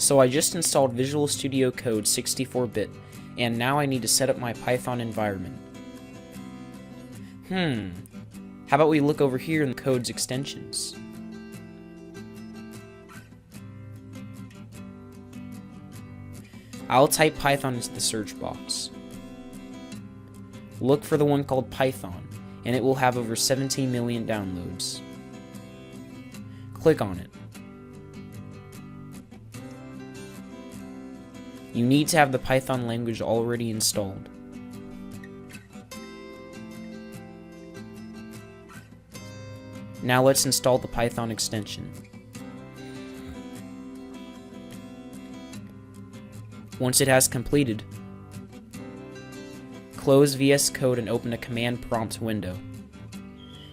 So I just installed Visual Studio Code 64-bit, and now I need to set up my Python environment. How about we look over here in the code's extensions? I'll type Python into the search box. Look for the one called Python, and it will have over 17 million downloads. Click on it. You need to have the Python language already installed. Now let's install the Python extension. Once it has completed, close VS Code and open a command prompt window.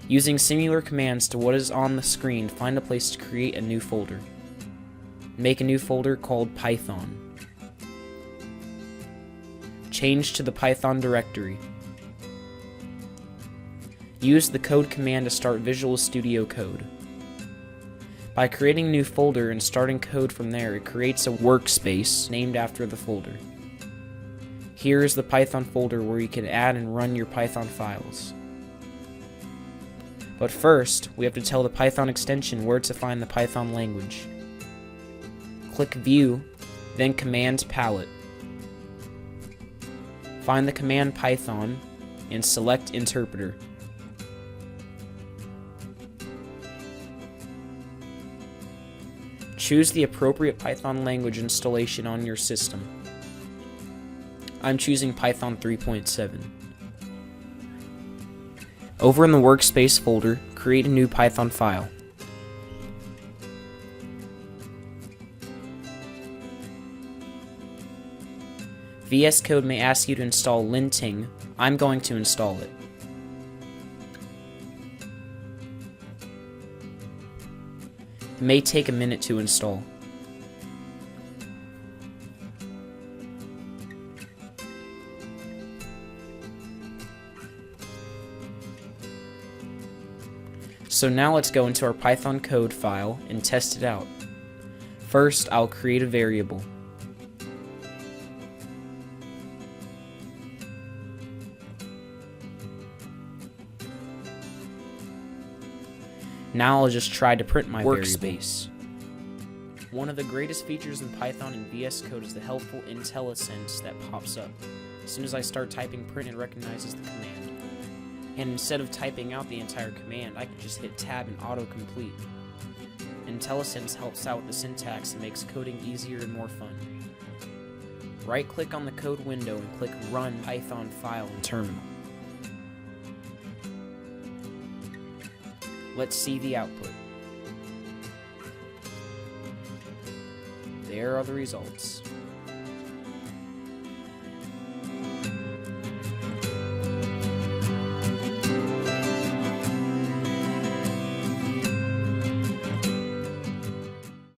Using similar commands to what is on the screen, find a place to create a new folder. Make a new folder called Python. Change to the Python directory. Use the code command to start Visual Studio Code. By creating a new folder and starting code from there, it creates a workspace named after the folder. Here is the Python folder where you can add and run your Python files. But first, we have to tell the Python extension where to find the Python language. Click View, then Command Palette. Find the command Python and select Interpreter. Choose the appropriate Python language installation on your system. I'm choosing Python 3.7. Over in the Workspace folder, create a new Python file. VS Code may ask you to install Linting. I'm going to install it. It may take a minute to install. So now let's go into our Python code file and test it out. First, I'll create a variable. Now I'll just try to print my workspace. One of the greatest features in Python and VS Code is the helpful Intellisense that pops up. As soon as I start typing print, it recognizes the command. And instead of typing out the entire command, I can just hit tab and autocomplete. Intellisense helps out with the syntax and makes coding easier and more fun. Right-click on the code window and click Run Python File in Terminal. Let's see the output. There are the results.